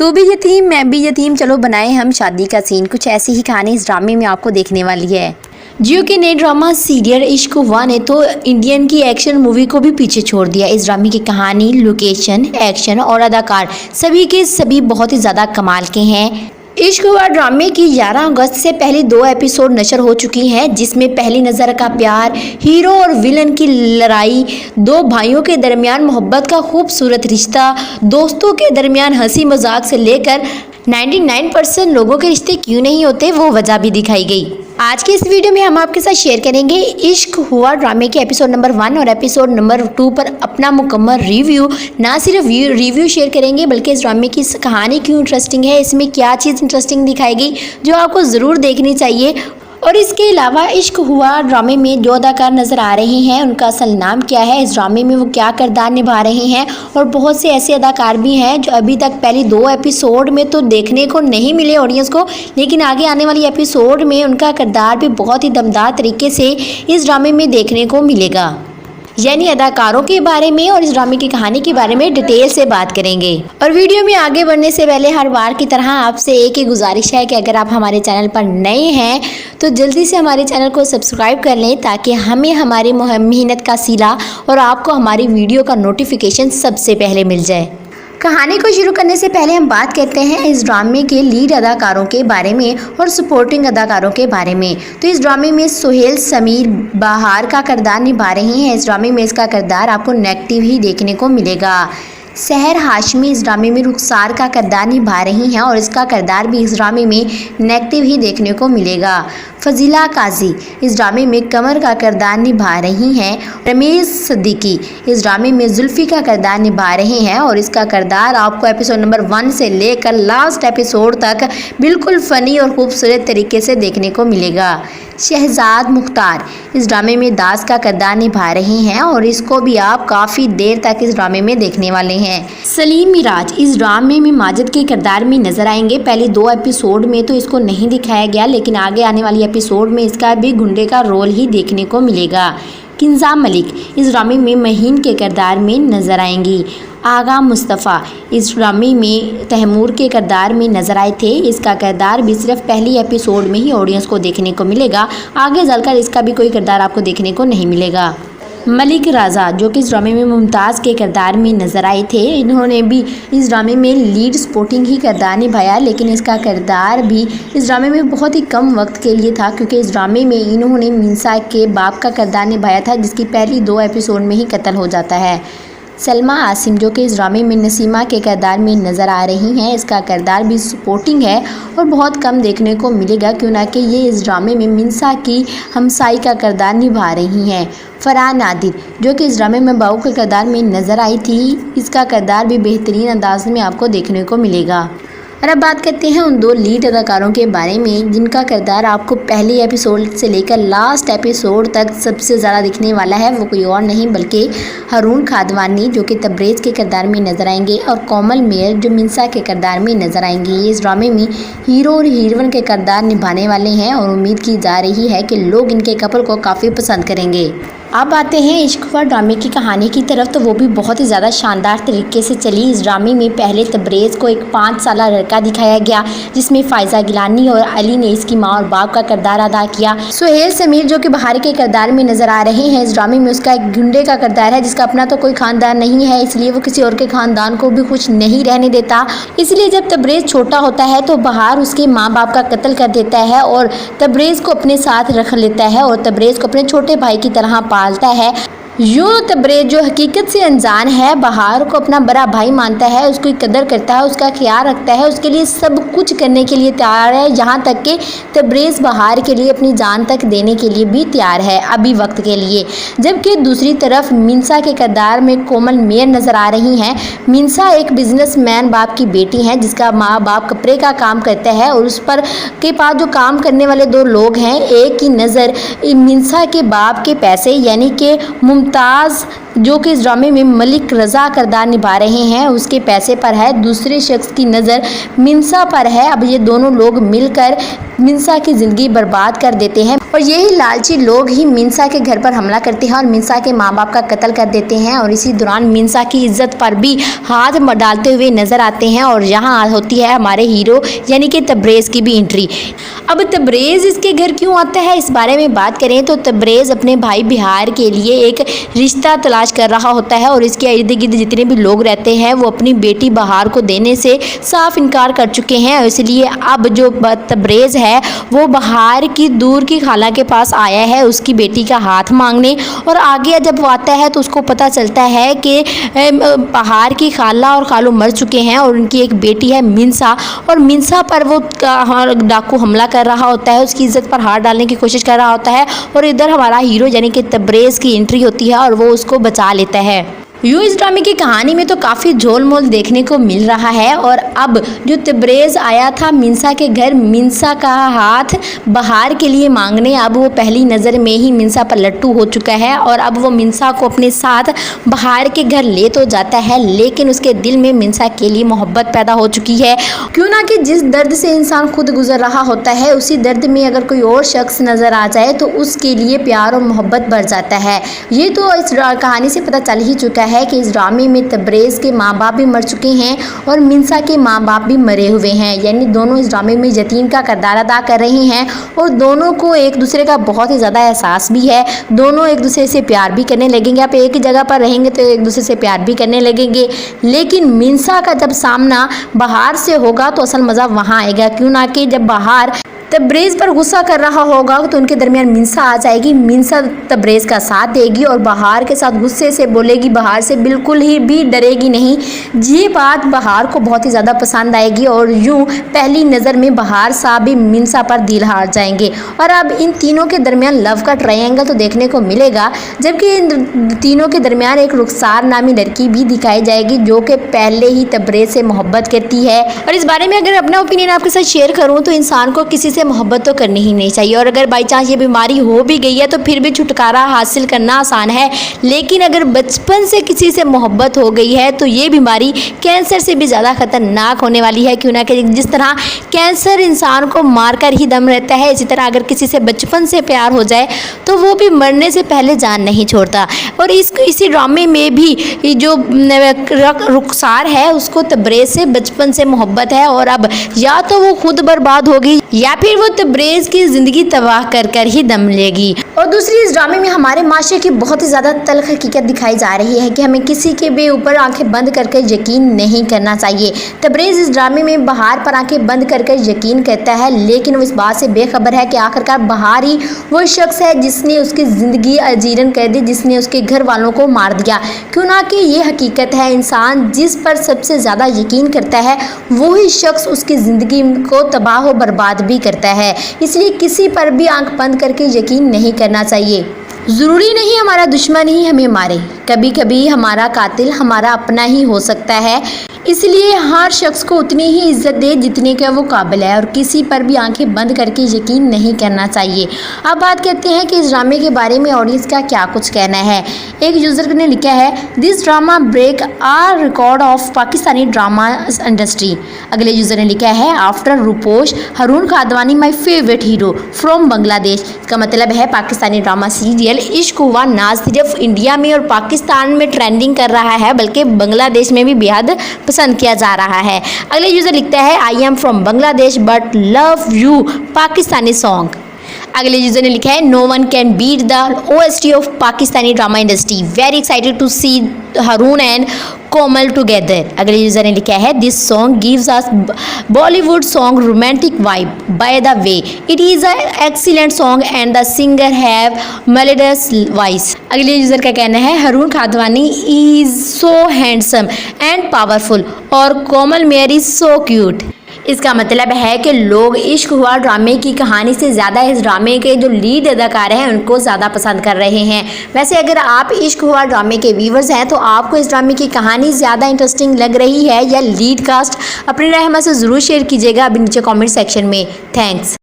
तू भी यतीम मैं भी यतीम, चलो बनाए हम शादी का सीन। कुछ ऐसी ही कहानी इस ड्रामे में आपको देखने वाली है। जियो के नए ड्रामा सीरियल इश्क हुआ ने तो इंडियन की एक्शन मूवी को भी पीछे छोड़ दिया। इस ड्रामे की कहानी, लोकेशन, एक्शन और अदाकार सभी के सभी बहुत ही ज़्यादा कमाल के हैं। इश्क हुआ ड्रामे की 11 अगस्त से पहले 2 एपिसोड नशर हो चुकी हैं, जिसमें पहली नज़र का प्यार, हीरो और विलन की लड़ाई, 2 भाइयों के दरमियान मोहब्बत का खूबसूरत रिश्ता, दोस्तों के दरमियान हंसी मजाक से लेकर 99% लोगों के रिश्ते क्यों नहीं होते वो वजह भी दिखाई गई। आज के इस वीडियो में हम आपके साथ शेयर करेंगे इश्क हुआ ड्रामे के एपिसोड नंबर 1 और एपिसोड नंबर 2 पर अपना मुकम्मल रिव्यू। ना सिर्फ रिव्यू शेयर करेंगे बल्कि इस ड्रामे की कहानी क्यों इंटरेस्टिंग है, इसमें क्या चीज़ इंटरेस्टिंग दिखाई गई जो आपको ज़रूर देखनी चाहिए। और इसके अलावा इश्क हुआ ड्रामे में जो अदाकार नज़र आ रहे हैं उनका असल नाम क्या है, इस ड्रामे में वो क्या किरदार निभा रहे हैं। और बहुत से ऐसे अदाकार भी हैं जो अभी तक पहली 2 एपिसोड में तो देखने को नहीं मिले ऑडियंस को, लेकिन आगे आने वाली एपिसोड में उनका किरदार भी बहुत ही दमदार तरीके से इस ड्रामे में देखने को मिलेगा। यानी अदाकारों के बारे में और इस ड्रामे की कहानी के बारे में डिटेल से बात करेंगे। और वीडियो में आगे बढ़ने से पहले हर बार की तरह आपसे एक ही गुजारिश है कि अगर आप हमारे चैनल पर नए हैं तो जल्दी से हमारे चैनल को सब्सक्राइब कर लें ताकि हमें हमारी मेहनत का सिला और आपको हमारी वीडियो का नोटिफिकेशन सबसे पहले मिल जाए। कहानी को शुरू करने से पहले हम बात करते हैं इस ड्रामे के लीड अदाकारों के बारे में और सपोर्टिंग अदाकारों के बारे में। तो इस ड्रामे में सुहेल समीर बहार का किरदार निभा रही हैं। इस ड्रामे में इसका किरदार आपको नेगेटिव ही देखने को मिलेगा। सहर हाशमी इस ड्रामे में रुखसार का किरदार निभा रही हैं और इसका किरदार भी इस ड्रामे में नेगेटिव ही देखने को मिलेगा। फजीला काजी इस ड्रामे में कमर का किरदार निभा रही हैं। रमेश सिद्दीकी इस ड्रामे में जुल्फी का किरदार निभा रहे हैं और इसका किरदार आपको एपिसोड नंबर 1 से लेकर लास्ट एपिसोड तक बिल्कुल फ़नी और खूबसूरत तरीके से देखने को मिलेगा। शहजाद मुख्तार इस ड्रामे में दास का किरदार निभा रहे हैं और इसको भी आप काफ़ी देर तक इस ड्रामे में देखने वाले हैं। सलीम मिराज इस ड्रामे में माजिद के किरदार में नजर आएंगे। पहले 2 एपिसोड में तो इसको नहीं दिखाया गया, लेकिन आगे आने वाली एपिसोड में इसका भी गुंडे का रोल ही देखने को मिलेगा। किंजा मलिक इस ड्रामे में महीन के किरदार में नजर आएंगी। आगा मुस्तफ़ा इस ड्रामे में तैमूर के किरदार में नजर आए थे। इसका किरदार भी सिर्फ पहली एपिसोड में ही ऑडियंस को देखने को मिलेगा, आगे चलकर इसका भी कोई किरदार आपको देखने को नहीं मिलेगा। मलिक राजा जो कि इस ड्रामे में मुमताज़ के किरदार में नज़र आए थे, इन्होंने भी इस ड्रामे में लीड सपोर्टिंग ही किरदार निभाया, लेकिन इसका किरदार भी इस ड्रामे में बहुत ही कम वक्त के लिए था क्योंकि इस ड्रामे में इन्होंने मीनसा के बाप का किरदार निभाया था जिसकी पहली 2 एपिसोड में ही कत्ल हो जाता है। सलमा आसिम जो कि इस ड्रामे में नसीमा के किरदार में नज़र आ रही हैं, इसका किरदार भी सपोर्टिंग है और बहुत कम देखने को मिलेगा क्यों ना कि ये इस ड्रामे में मिनसा की हमसाई का किरदार निभा रही हैं। फरहा नादिर जो कि इस ड्रामे में बहू के किरदार में नज़र आई थी, इसका किरदार भी बेहतरीन अंदाज में आपको देखने को मिलेगा। और अब बात करते हैं उन 2 लीड अदाकारों के बारे में जिनका किरदार आपको पहले एपिसोड से लेकर लास्ट एपिसोड तक सबसे ज़्यादा दिखने वाला है। वो कोई और नहीं बल्कि हारून खादवानी जो कि तब्रेज़ के किरदार में नज़र आएंगे और कोमल मेयर जो मिनसा के किरदार में नज़र आएंगे। ये इस ड्रामे में हीरो और हीरोइन के किरदार निभाने वाले हैं और उम्मीद की जा रही है कि लोग इनके कपल को काफ़ी पसंद करेंगे। अब आते हैं इश्क हुआ ड्रामे की कहानी की तरफ, तो वो भी बहुत ही ज़्यादा शानदार तरीके से चली। इस ड्रामे में पहले तब्रेज़ को एक 5 साला लड़का दिखाया गया जिसमें फ़ायज़ा गिलानी और अली ने इसकी माँ और बाप का किरदार अदा किया। सुहेल समीर जो कि बहार के किरदार में नज़र आ रहे हैं, इस ड्रामे में उसका एक गुंडे का किरदार है जिसका अपना तो कोई ख़ानदान नहीं है, इसलिए वो किसी और के ख़ानदान को भी खुश नहीं रहने देता। इसलिए जब तब्रेज़ छोटा होता है तो बहार उसके माँ बाप का कत्ल कर देता है और तब्रेज़ को अपने साथ रख लेता है और तब्रेज़ को अपने छोटे भाई की तरह पालता है। यूँ तब्रेज़ जो हकीकत से अनजान है बहार को अपना बड़ा भाई मानता है, उसकी कदर करता है, उसका ख्याल रखता है, उसके लिए सब कुछ करने के लिए तैयार है, यहाँ तक कि तब्रेज़ बहार के लिए अपनी जान तक देने के लिए भी तैयार है अभी वक्त के लिए। जबकि दूसरी तरफ मिनसा के किरदार में कोमल मेयर नज़र आ रही हैं। मिनसा एक बिजनेसमैन बाप की बेटी हैं जिसका माँ बाप कपड़े का काम करता है और उस पर के पास जो काम करने वाले 2 लोग हैं, एक की नज़र मिनसा के बाप के पैसे यानी कि मुमताज़ जो कि इस ड्रामे में मलिक रज़ा किरदार निभा रहे हैं उसके पैसे पर है, दूसरे शख्स की नज़र मिनसा पर है। अब ये दोनों लोग मिलकर मिनसा की ज़िंदगी बर्बाद कर देते हैं और यही लालची लोग ही मिन्सा के घर पर हमला करते हैं और मिन्सा के माँ बाप का कत्ल कर देते हैं। और इसी दौरान मिन्सा की इज्जत पर भी हाथ डालते हुए नजर आते हैं और यहाँ होती है हमारे हीरो यानी कि तब्रेज़ की भी एंट्री। अब तब्रेज़ इसके घर क्यों आता है, इस बारे में बात करें तो तब्रेज़ अपने भाई बिहार के लिए एक रिश्ता तलाश कर रहा होता है और इसके इर्द गिर्द जितने भी लोग रहते हैं वो अपनी बेटी बहार को देने से साफ इनकार कर चुके हैं। इसलिए अब जो तब्रेज़ है वो बहार की दूर की खाला के पास आया है उसकी बेटी का हाथ मांगने। और आगे जब वो आता है तो उसको पता चलता है कि बहार की खाला और खालू मर चुके हैं और उनकी एक बेटी है मिन्सा, और मिन्सा पर वो डाकू हमला कर रहा होता है, उसकी इज्जत पर हाथ डालने की कोशिश कर रहा होता है। और इधर हमारा हीरो यानी कि तब्रेज़ की एंट्री होती है और वो उसको बचा लेता है। यूँ इस ड्रामे की कहानी में तो काफ़ी झोल मोल देखने को मिल रहा है। और अब जो तब्रेज़ आया था मिन्सा के घर मिन्सा का हाथ बहार के लिए मांगने, अब वो पहली नज़र में ही मिन्सा पर लट्टू हो चुका है और अब वो मिन्सा को अपने साथ बहार के घर ले तो जाता है लेकिन उसके दिल में मिन्सा के लिए मोहब्बत पैदा हो चुकी है। क्यों ना कि जिस दर्द से इंसान खुद गुजर रहा होता है उसी दर्द में अगर कोई और शख्स नज़र आ जाए तो उसके लिए प्यार और मोहब्बत बढ़ जाता है। ये तो इस कहानी से पता चल ही चुका है कि इस ड्रामे में तब्रेज़ के माँ बाप भी मर चुके हैं और मिन्सा के माँ बाप भी मरे हुए हैं, यानी दोनों इस ड्रामे में यतीम का किरदार अदा कर रहे हैं और दोनों को एक दूसरे का बहुत ही ज़्यादा एहसास भी है। दोनों एक दूसरे से प्यार भी करने लगेंगे। आप एक ही जगह पर रहेंगे तो एक दूसरे से प्यार भी करने लगेंगे, लेकिन मिन्सा का जब सामना बहार से होगा तो असल मज़ा वहाँ आएगा। क्यों ना कि जब बहार तब्रेज़ पर गुस्सा कर रहा होगा तो उनके दरमियान मिन्सा आ जाएगी, मिन्सा तब्रेज़ का साथ देगी और बहार के साथ गुस्से से बोलेगी, बहार से बिल्कुल ही भी डरेगी नहीं। ये बात बहार को बहुत ही ज़्यादा पसंद आएगी और यूँ पहली नज़र में बहार साहब भी मिन्सा पर दिल हार जाएंगे। और अब इन तीनों के दरमियान लव का ट्रायंगल तो देखने को मिलेगा, जबकि इन तीनों के दरमियान एक रुखसार नामी लड़की भी दिखाई जाएगी जो कि पहले ही तब्रेज़ से मोहब्बत करती है। और इस बारे में अगर अपना ओपिनियन आपके साथ शेयर करूँ तो इंसान को किसी से मोहब्बत तो करनी ही नहीं चाहिए और अगर बाई चांस ये बीमारी हो भी गई है तो फिर भी छुटकारा हासिल करना आसान है, लेकिन अगर बचपन से किसी से मोहब्बत हो गई है तो ये बीमारी कैंसर से भी ज़्यादा खतरनाक होने वाली है। क्यों ना कि जिस तरह कैंसर इंसान को मारकर ही दम रहता है, इसी तरह अगर किसी से बचपन से प्यार हो जाए तो वो भी मरने से पहले जान नहीं छोड़ता। और इसी ड्रामे में भी जो रुखसार है उसको तब्रेज़ से बचपन से मोहब्बत है और अब या तो वो खुद बर्बाद होगी या फिर वो तब्रेज़ की ज़िंदगी तबाह कर कर ही दम लेगी। और दूसरी इस ड्रामे में हमारे माशरे की बहुत ही ज़्यादा तल्ख हकीकत दिखाई जा रही है कि हमें किसी के भी ऊपर आंखें बंद करके यकीन नहीं करना चाहिए। तब्रेज़ इस ड्रामे में बहार पर आंखें बंद करके यकीन करता है, लेकिन वो इस बात से बेखबर है कि आखिरकार बहार ही वो शख्स है जिसने उसकी ज़िंदगी अजीरन कर दी, जिसने उसके घर वालों को मार दिया। क्यों ना कि ये हकीकत है, इंसान जिस पर सबसे ज़्यादा यकीन करता है वही शख्स उसकी ज़िंदगी को तबाह व बर्बाद भी करता है। इसलिए किसी पर भी आंख बंद करके यकीन नहीं करना चाहिए। ज़रूरी नहीं हमारा दुश्मन ही हमें मारे, कभी कभी हमारा कातिल हमारा अपना ही हो सकता है। इसलिए हर शख्स को उतनी ही इज्जत दे जितने का वो काबिल है और किसी पर भी आंखें बंद करके यकीन नहीं करना चाहिए। अब बात करते हैं कि इस ड्रामे के बारे में ऑडियंस का क्या कुछ कहना है। एक यूज़र ने लिखा है, this drama break a record of Pakistani drama industry. अगले यूज़र ने लिखा है, after Ruposh Haroon Kadwani my favourite hero from Bangladesh. इसका मतलब है पाकिस्तानी ड्रामा सीरियल इश्क हुआ ना सिर्फ इंडिया में और पाकिस्तान में ट्रेंडिंग कर रहा है बल्कि बांग्लादेश में भी बेहद पसंद किया जा रहा है। अगले यूजर लिखता है, I am from Bangladesh but love you Pakistani song. अगले यूजर ने लिखा है, no one can beat the OST of Pakistani drama industry, very excited to see Haroon and Komal together. अगले यूजर ने लिखा है, this song gives us Bollywood song romantic vibe, by the way it is a excellent song and the singer have melodious voice. अगले user का कहना है, Haroon खादवानी is so handsome and powerful और कोमल mayor is so cute. इसका मतलब है कि लोग इश्क हुआ ड्रामे की कहानी से ज़्यादा इस ड्रामे के जो लीड अदाकार हैं उनको ज़्यादा पसंद कर रहे हैं। वैसे अगर आप इश्क हुआ ड्रामे के व्यूवर्स हैं तो आपको इस ड्रामे की कहानी ज़्यादा इंटरेस्टिंग लग रही है या लीड कास्ट, अपनी राय हमसे ज़रूर शेयर कीजिएगा अभी नीचे कमेंट सेक्शन में। थैंक्स।